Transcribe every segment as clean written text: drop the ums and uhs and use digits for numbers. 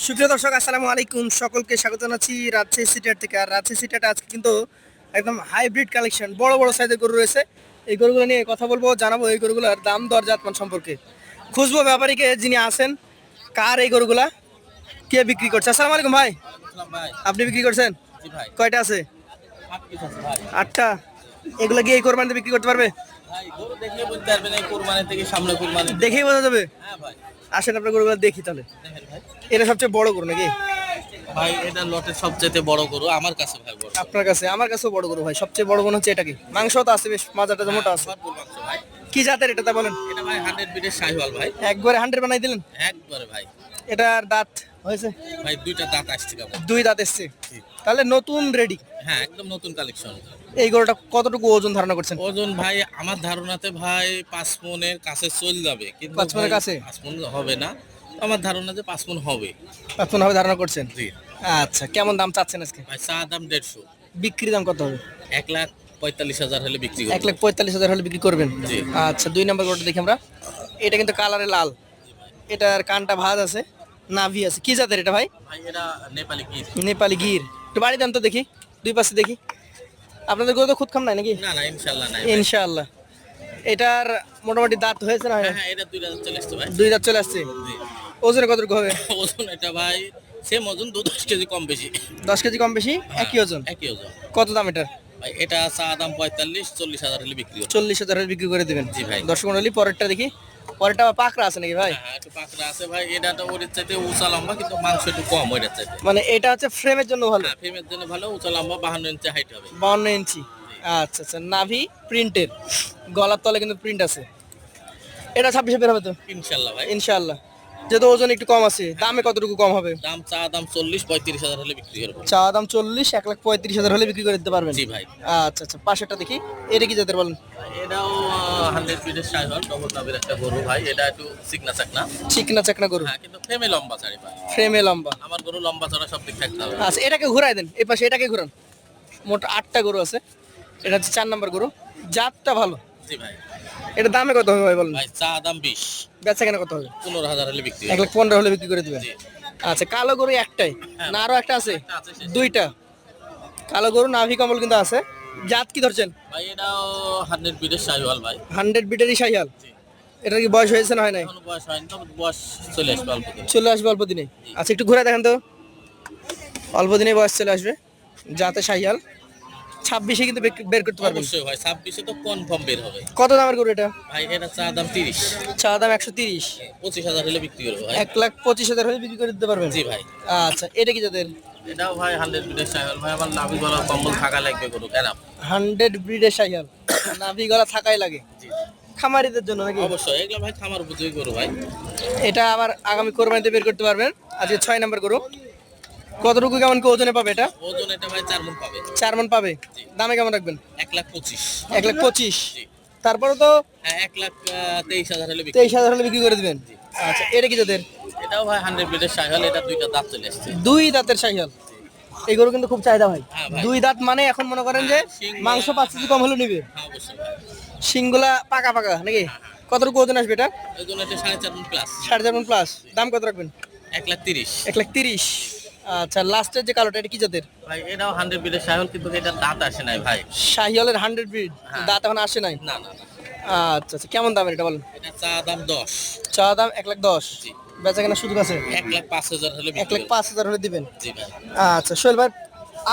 সুপ্রিয় দর্শক আসসালামু আলাইকুম, সকলকে স্বাগত জানাচ্ছি রাজশাহী সিটিহাট থেকে। আর রাজশাহী সিটিহাটে আজকে কিন্তু একদম হাইব্রিড কালেকশন, বড় বড় সাইজের গরু রয়েছে। এই গরুগুলো নিয়ে কথা বলবো, জানাবো এই গরুগুলোর দাম দর জাতমান সম্পর্কে। খুঁজবো ব্যাপারীকে যিনি আছেন, কার এই গরুগুলা, কে বিক্রি করছে। আসসালামু আলাইকুম ভাই, ভাই আপনি বিক্রি করছেন? জি ভাই কয়টা আছে? 8 পিস আছে ভাই। 8টা। এগুলো গিয়ে এই কোরবানিতে বিক্রি করতে পারবে? ভাই গরু দেখলে বলতে পারবেন এই কুরবানি থেকে সামনে কুরবানি দেখেই বোঝা যাবে। হ্যাঁ ভাই আসেন আপনার গরুগুলো দেখি তাহলে। দেখেন ভাই। এটা সবচেয়ে বড় গরু নাকি ভাই এটা লটের সবচেয়ে বড় গরু আমার কাছে ভাই বড়। আপনার কাছে? আমার কাছেও বড় গরু ভাই। সবচেয়ে বড় মনে হচ্ছে এটা। কি মাংস তো আছে বেশ, মাজাটা মোটা আছে। ভরপুর মাংস ভাই। কি জাতের এটা তা বলেন? এটা ভাই 100 বিটের শাহিওয়াল ভাই। একবারে 100 বানাই দিলেন? একবারে ভাই। এটার দাঁত হয়েছে? ভাই দুইটা দাঁত আসছে কেবল। 2 দাঁত এসছে, তাহলে নতুন রেডি। হ্যাঁ একদম নতুন কালেকশন। এই গরুটা কতটুকু ওজন ধারণা করছেন? ওজন ভাই আমার ধারণাতে ভাই 5 মনের কাছে চল যাবে, কিন্তু 5 মনের ভাই কাছে? 5 মন হবে না, আমার ধারণা যে 5 মন হবে। 5 মন হবে ধারণা করছেন? জি আচ্ছা, কেমন দাম চাচ্ছেন আজকে? ভাই চা দাম 150। বিক্রি দাম কত হবে? 1,45,000 হলে বিক্রি করব। 1,45,000 হলে বিক্রি করবেন? জি। আচ্ছা, 2 নম্বর গরুটা দেখি আমরা। এটা কিন্তু কালারে লাল, এটার কানটা ভাঁজ আছে, নাভি আছে। কি জাতের এটা ভাই? ভাই এটা নেপালি গির। নেপালি গির। একটু বাড়ি দেন তো দেখি, দুই পাশে দেখি। আপনাদের গরু তো খুদ খাম নাই নাকি? না না ইনশাআল্লাহ নাই। ইনশাআল্লাহ। এটার মোটামুটি দাঁত হয়েছে না? হ্যাঁ হ্যাঁ এটা 2 রাত চলে আসছে ভাই। 2 দাঁত চলে আসছে। জি। ওজনে কতটুকু হবে? ওজন এটা ভাই সেম ওজন 10 কেজি কম বেশি। 10 কেজি কম বেশি, একই ওজন। একই ওজন। কত দাম এটার? ভাই এটা চা দাম 45-40,000 হলে বিক্রি হবে। 40,000 হলে বিক্রি করে দিবেন? জি ভাই। দর্শক মন্ডলী, পরেরটা দেখি। পরেরটা আবার পাকড়া আছে নাকি ভাই? হ্যাঁ হ্যাঁ একটু পাকড়া আছে ভাই। এটা তো ওর চাইতে উঁচা লম্বা, কিন্তু মাংস একটু কম ওইটার চাইতে। মানে এটা হচ্ছে ফ্রেমের জন্য ভালো? হ্যাঁ ফেমের জন্য ভালো, উঁচা লম্বা 52 ইঞ্চি হাইট হবে। 52 ইঞ্চি। আচ্ছা আচ্ছা, নাভি প্রিন্টের, গলার তলে কিন্তু প্রিন্ট আছে। এটা 26 বের হবে তো ইনশাআল্লাহ ভাই। ইনশাআল্লাহ? যেহেতু ওজন একটু কম আছে, দামে কতটুকু কম হবে? দাম চা দাম 40-35,000 হলে বিক্রি করব। চা দাম 40, 1,35,000 হলে বিক্রি করে দিতে পারবেন? জি ভাই। আচ্ছা আচ্ছা, পাশেরটা দেখি। এটা কি জাতের বলেন? এটাও 100 ফিটের শাহিওয়াল, ডবল নাভির একটা গরু ভাই। এটা একটু চিকনা চাকনা। চিকনা চাকনা গরু, হ্যাঁ কিন্তু ফেমে লম্বা চারি ভাই। ফ্রেমে লম্বা। আমার গরু লম্বা চড়া সব দিক থাকতে হবে। আচ্ছা, এটাকে ঘুরাই দেন, এই পাশে এটাকে ঘুরান। মোট 8টা গরু আছে। এটা হচ্ছে 4 নম্বর গরু, জাতটা ভালো। জি ভাই। এটা দামে কত হবে ভাই বলেন? ভাই চা দাম 20, বেচা কেনা কত হবে? 15,000 হলে বিক্রি হবে। 1,15,000 হলে বিক্রি করে দিবেন? জি। আচ্ছা, কালো গরু একটাই হ্যাঁ। না আরো একটা আছে? একটা আছে শেষ। 2টা কালো গরু, নাভি কমল কিন্তু আছে। জাত কি ধরছেন? ভাই এটাও 100 ফিটের শাহিওয়াল ভাই। 100 বিটেরই শাহিয়াল। জি। এটা কি বয়স হয়েছে না হয় নাই? এখনো বয়স হয়নি, তবে বয়স চলে আসবে অল্প দিনে। চলে আসবে অল্প দিনে? আচ্ছা, একটু ঘুরে দেখেন তো। অল্প দিনে বয়স চলে আসবে, যাতে শাহিয়াল। 26-এ কিন্তু বের করতে পারবেন? অবশ্যই ভাই 26-এ তো কনফার্ম বের হবে। কত দামের গরু এটা? ভাই এটা চা দাম 30, চা দাম 130। 25,000 হলে বিক্রি করবো ভাই। 1,25,000 হলে বিক্রি করে দিতে পারবেন? জি ভাই। আচ্ছা, এটা কি যাদের? এটাও ভাই 100 ফিটের শাহিওয়াল ভাই। আমার লাভি গলা কম্বল থাকা লাগবে গরু কেন? 100 ব্রিডের শাহিয়াল, নাভি গলা থাকাই লাগে জি খামারিদের জন্য নাকি? অবশ্যই এগুলো ভাই খামার উপযোগী গরু ভাই। এটা আবার আগামী কোরবানিতে বের করতে পারবেন। আজকে 6 নম্বর গরু। কতটুকু কেমন কি ওজনে পাবে এটা? ওজন এটা ভাই 4 মণ পাবে। 4 মণ পাবে? জি। দামে কেমন রাখবেন? 1,25,000। 1,25,000। জি। তারপরে তো হ্যাঁ 1,23,000 হলে বিক্রি। 23,000 হলে বিক্রি করে দিবেন? আচ্ছা, এটা কি যাদের? এটাও ভাই 100 ফিটের শাহিওয়াল। এটা দুইটা দাঁত চলে আসছে। 2 দাঁতের শাহিয়াল। এই গরু কিন্তু খুব চাহিদা ভাই। হ্যাঁ ভাই। 2 দাঁত মানে এখন মনে করেন যে শিং- মাংস 5 কেজি কম হলে নিবে। হ্যাঁ অবশ্যই ভাই। শিংগুলা পাকা পাকা নাকি? কতটুকু ওজন আসবে এটা? ওজন এটা 4.5 মণ প্লাস। 4.5 মণ প্লাস। দাম কত রাখবেন? 1,30,000। 1,30,000। আচ্ছা, লাস্টের যে কালোটা, এটা কি জাতের? ভাই এটাও 100 ফিটের শাহিওয়াল, কিন্তু এটা দাঁত আসে নাই ভাই। শাহিয়ালের 100 ব্রিড, হ্যাঁ। দাঁত এখন আসে নাই? না না না। আচ্ছা আচ্ছা, কেমন দামের এটা বলেন? এটা চা দাম 10। চা দাম 1,10,000। জি। বেচা কেনা সুযোগ আছে? 1,05,000 হলে বিক্রি করবো। 1,05,000 হলে দিবেন? জি ভাই। আচ্ছা, সোহেল ভাই,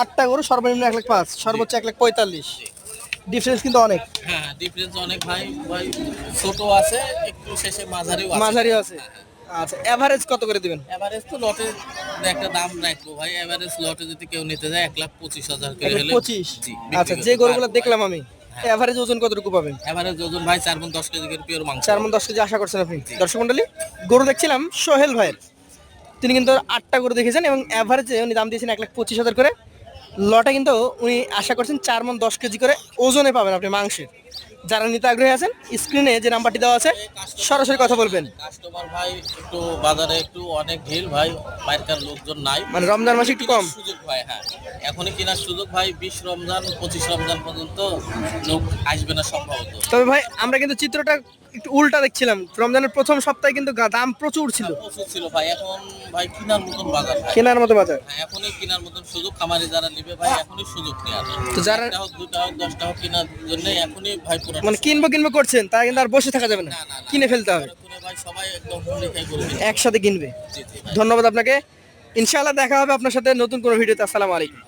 8টা গরু, সর্বনিম্ন 1,05,000, সর্বোচ্চ 1,45,000। ডিফারেন্স কিন্তু অনেক। হ্যাঁ ডিফারেন্স অনেক ভাই। ভাই ছোট আছে একটু, শেষে মাঝারিও আছে। মাঝারি আছে। আচ্ছা, এভারেজ কত করে দিবেন? এভারেজ তো লটে একটা দাম রাখবো ভাই। এভারেজ লটে যদি কেউ নিতে যায় 1,25,000 করে হলে 1,25,000। জি আচ্ছা, যে গরুগুলো দেখলাম আমি, এভারেজ ওজন কতটুকু পাবেন? এভারেজ ওজন ভাই 4 মণ 10 কেজি করে পিওর মাংস। 4 মণ 10 কেজি আশা করছেন আপনি? দর্শক মন্ডলী, গরু দেখছিলাম সোহেল ভাইয়ের, তিনি কিন্তু 8টা গরু দেখেছেন এবং এভারেজে উনি দাম দিয়েছেন 1,25,000 করে। লটে কিন্তু উনি আশা করছেন 4 মণ 10 কেজি করে ওজনে পাবেন আপনি মাংসের। যারা নিতে আগ্রহী আছেন, স্ক্রিনে যে নাম্বারটি দেওয়া আছে সরাসরি কথা বলবেন। কাস্টমার ভাই একটু বাজারে একটু অনেক ভিড় ভাই, বাইরের লোকজন নাই। মানে রমজান মাসে একটু কম সুযোগ ভাই। হ্যাঁ এখনই কেনার সুযোগ ভাই। 20 রমজান 25 রমজান পর্যন্ত লোক আসবে না সম্ভবত। তবে ভাই, আমরা কিন্তু চিত্রটা একটু উল্টা দেখছিলাম, রমজানের প্রথম সপ্তাহে কিন্তু দাম প্রচুর ছিল, প্রচুর ছিল ভাই, এখন ভাই কেনার মতন বাজার ভাই। কেনার মতো বাজার। হ্যাঁ, এখনই কেনার মতন সুযোগ, খামারে যারা নেবে ভাই এখনই সুযোগ নেওয়া যায়। তো যারা একটা হোক, দুটা হোক, 10টা হোক, কেনার জন্য এখনই ভাই পুরো মানে কিনবো করছেন, তারা কিন্তু আর বসে থাকা যাবে না, না না না, কিনে ফেলতে হবে, করে ভাই সবাই একদম হুমড়ি খেয়ে গরু কিনবে। একসাথে কিনবে। জি জি ভাই। ধন্যবাদ আপনাকে, ইনশাআল্লাহ দেখা হবে আপনার সাথে নতুন কোনো ভিডিওতে। আসসালামু আলাইকুম।